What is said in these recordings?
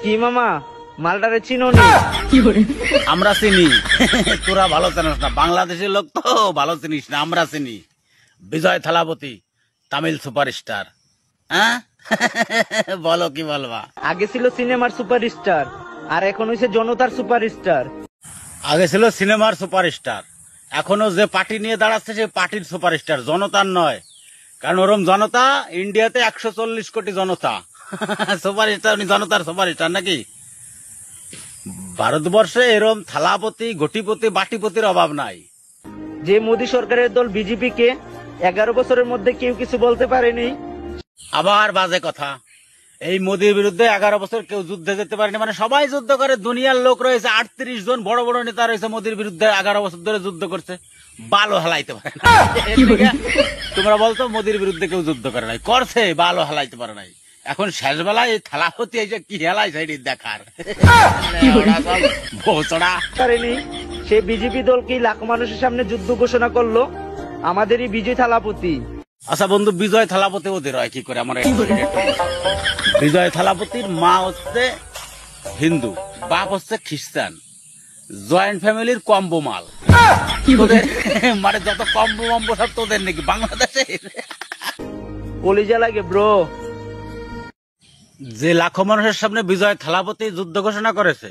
কি মামা মালটারে চিনো নি? আমরা চিনি, তোরা ভালো জানিস না। বাংলাদেশের লোক তো ভালো চিনিস না, আমরা চিনি। বিজয় থালাপতি, তামিল সুপারস্টার। হ্যাঁ, বলো কি বলবা? আগে ছিল সিনেমার সুপারস্টার, আর এখন হইছে জনতার সুপারস্টার। আগে ছিল সিনেমার সুপারস্টার, এখনো যে পার্টি নিয়ে দাঁড়াচ্ছে সে পার্টির সুপারস্টার, জনতার নয়। কারণ ওরম জনতা ইন্ডিয়াতে 140 কোটি জনতা। সুপারস্টার উনি জনতার সুপারস্টার নাকি? ভারতবর্ষে এরম থালাপতি, ঘটিপতি, বাটিপতির অভাব নাই। যে মোদী সরকারের দল বিজেপি কে 11 বছরের মধ্যে কেউ কিছু বলতে পারেনি। আবার বাজে কথা, এই মোদীর বিরুদ্ধে 11 বছর কেউ যুদ্ধে যেতে পারেনি। মানে সবাই যুদ্ধ করে, দুনিয়ার লোক রয়েছে 38 জন বড় বড় নেতা রয়েছে মোদীর বিরুদ্ধে 11 বছর ধরে যুদ্ধ করছে, বালও হালাইতে পারে না। তোমরা বলতো মোদীর বিরুদ্ধে কেউ যুদ্ধ করে নাই, করছে, বালও হালাইতে পারে নাই। এখন শেষ বেলায় এই থালাপতি এসে কি হেলাই সেটি দেখার পারেনি। সে বিজেপি দল কি লাখ মানুষের সামনে যুদ্ধ ঘোষণা করলো, আমাদেরই বিজয় থালাপতি। আচ্ছা বন্ধু, বিজয় থালাপতি ওদের হয় কি করে? আমার বিজয় থালাপতির মা হচ্ছে হিন্দু, বাপ হচ্ছে খ্রিস্টান, জয়েন্ট ফ্যামিলির কম্বো মাল। মানে যত কম্বো মম্বো সব তোদের নাকি বাংলাদেশে? কলিজা লাগে ব্রো। যে লাখো মানুষের সামনে বিজয় থালাপতি যুদ্ধ ঘোষণা করেছে,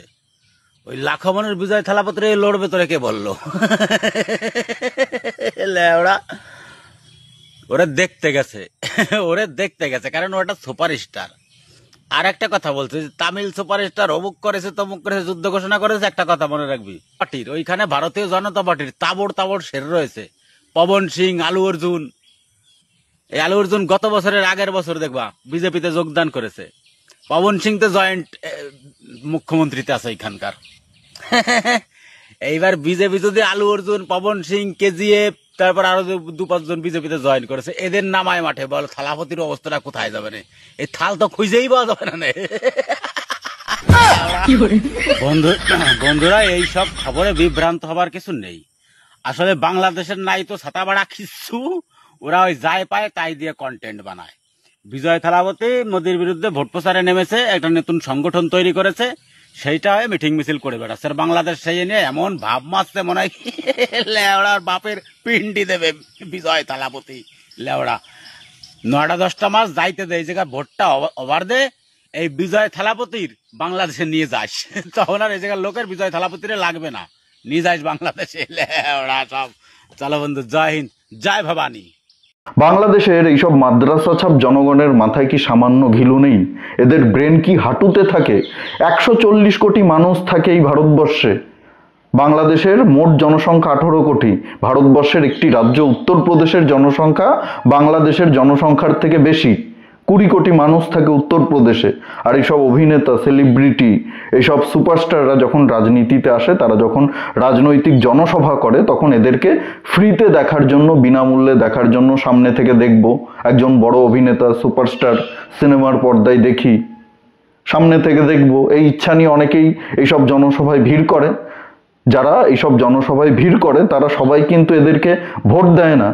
ওই লাখো মানুষ বিজয় থালাপতি লড়বে তোরে কে বললো? ওরা দেখতে গেছে, ওরে দেখতে গেছে, কারণ ওটা সুপারস্টার। আর একটা কথা বলছে, তামিল সুপারস্টার অমুক করেছে তমুক করেছে, যুদ্ধ ঘোষণা করেছে। একটা কথা মনে রাখবি, পার্টির ওইখানে ভারতীয় জনতা পার্টির তাবড় তাবড় শের রয়েছে। পবন সিং, আলু অর্জুন। এই আলু অর্জুন গত বছরের আগের বছর দেখবা বিজেপিতে যোগদান করেছে। পবন সিং তো জয়েন্ট মুখ্যমন্ত্রীতে আছে এখানকার। এইবার বিজেপি যদি আলু অর্জুন, পবন সিং, কেজিএফ, তারপর আরো 2-5 জন বিজেপিতে জয়েন করেছে, এদের নামায় মাঠে বল থালাপতির অবস্থাটা কোথায় যাবে না? এই থাল তো খুঁজেই পাওয়া যাবে না। বন্ধুরা, এই সব খবরে বিভ্রান্ত হবার কিছু নেই। আসলে বাংলাদেশের নাই তো ছাতা বাড়া খিচ্ছু, ওরা ওই যাই পায় তাই দিয়ে কন্টেন্ট বানায়। বিজয় থালাপতি মোদীর বিরুদ্ধে ভোট প্রচারে নেমেছে, একটা নতুন সংগঠন তৈরি করেছে, সেইটা হয় মিটিং মিছিল করে বেড়াচ্ছে। বাংলাদেশ সেই নিয়ে এমন ভাব মারছে মনে হয় লেওড়ার বাপের পিন্ডি দেবে বিজয় থালাপতি। লেওড়া 9টা-10টা মাস যাইতে দেয়, এই জায়গায় ভোটটা ওভার দে, এই বিজয় থালাপতির বাংলাদেশে নিয়ে যাস, তখন আর এই জায়গার লোকের বিজয় থালাপতিরে লাগবে না, নিয়ে যাস বাংলাদেশে। লেওড়া সব। চলো বন্ধু, জয় হিন্দ, জয় ভবানী। বাংলাদেশের এইসব মাদ্রাসা ছাপ জনগণের মাথায় কি সামান্য ঘিলু নেই? এদের ব্রেন কি হাঁটুতে থাকে? 140 কোটি মানুষ থাকে এই ভারতবর্ষে। বাংলাদেশের মোট জনসংখ্যা 18 কোটি। ভারতবর্ষের একটি রাজ্য উত্তরপ্রদেশের জনসংখ্যা বাংলাদেশের জনসংখ্যার থেকে বেশি। 20 কোটি মানুষ থাকে উত্তরপ্রদেশে। আর এইসব অভিনেতা, সেলিব্রিটি, এইসব সুপারস্টাররা যখন রাজনীতিতে আসে, তারা যখন রাজনৈতিক জনসভা করে, তখন এদেরকে ফ্রিতে দেখার জন্য, বিনামূল্যে দেখার জন্য সামনে থেকে দেখব। একজন বড় অভিনেতা, সুপারস্টার সিনেমার পর্দায় দেখি, সামনে থেকে দেখব, এই ইচ্ছা নিয়ে অনেকেই এইসব জনসভায় ভিড় করে। যারা এইসব জনসভায় ভিড় করে তারা সবাই কিন্তু এদেরকে ভোট দেয় না।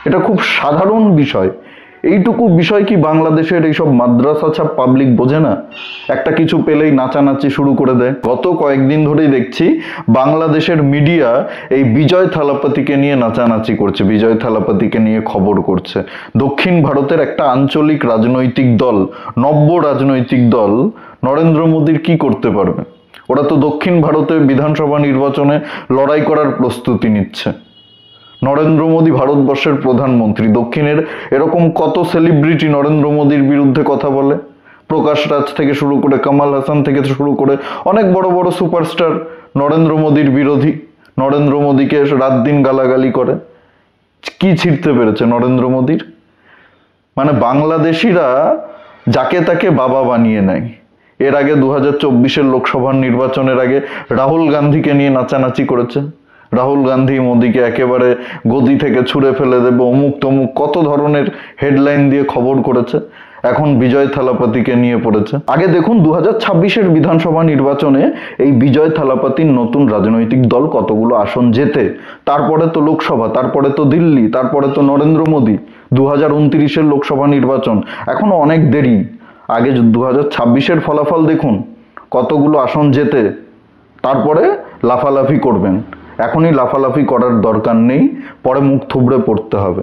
এটা খুব সাধারণ বিষয়। এইটুকু বিষয় কি বাংলাদেশের এইসব মাদ্রাসা ছাপ পাবলিক বোঝে না? একটা কিছু পেলেই নাচানাচি শুরু করে দেয়। গত কয়েকদিন ধরেই দেখছি বাংলাদেশের মিডিয়া এই বিজয় থালাপতিকে নিয়ে নাচানাচি করছে, বিজয় থালাপতিকে নিয়ে খবর করছে। দক্ষিণ ভারতের একটা আঞ্চলিক রাজনৈতিক দল, নব্য রাজনৈতিক দল নরেন্দ্র মোদীর কি করতে পারবে? ওরা তো দক্ষিণ ভারতে বিধানসভা নির্বাচনে লড়াই করার প্রস্তুতি নিচ্ছে। নরেন্দ্র মোদী ভারতবর্ষের প্রধানমন্ত্রী। দক্ষিণের এরকম কত সেলিব্রিটি নরেন্দ্র মোদীর বিরুদ্ধে কথা বলে, প্রকাশ রাজ থেকে শুরু করে, কামাল হাসান থেকে শুরু করে অনেক বড় বড় সুপারস্টার নরেন্দ্র মোদীর বিরোধী, নরেন্দ্র মোদীকে রাত দিন গালাগালি করে। কি ছিঁড়তে পেরেছে নরেন্দ্র মোদীর? মানে বাংলাদেশিরা যাকে তাকে বাবা বানিয়ে নেয়। এর আগে 2024-এর লোকসভার নির্বাচনের আগে রাহুল গান্ধীকে নিয়ে নাচানাচি করেছে। রাহুল গান্ধী মোদীকে একেবারে গদি থেকে ছুঁড়ে ফেলে দেবে, অমুক তমুক কত ধরনের হেডলাইন দিয়ে খবর করেছে। এখন বিজয় থালাপতিকে নিয়ে পড়েছে। আগে দেখুন 2026-এর বিধানসভা নির্বাচনে এই বিজয় থালাপতির নতুন রাজনৈতিক দল কতগুলো আসন জেতে। তারপরে তো লোকসভা, তারপরে তো দিল্লি, তারপরে তো নরেন্দ্র মোদী। 2029-এর লোকসভা নির্বাচন, এখনো অনেক দেরি। আগে 2026-এর ফলাফল দেখুন, কতগুলো আসন জেতে, তারপরে লাফালাফি করবেন। এখনই লাফালাফি করার দরকার নেই, পরে মুখ থুবড়ে পড়তে হবে।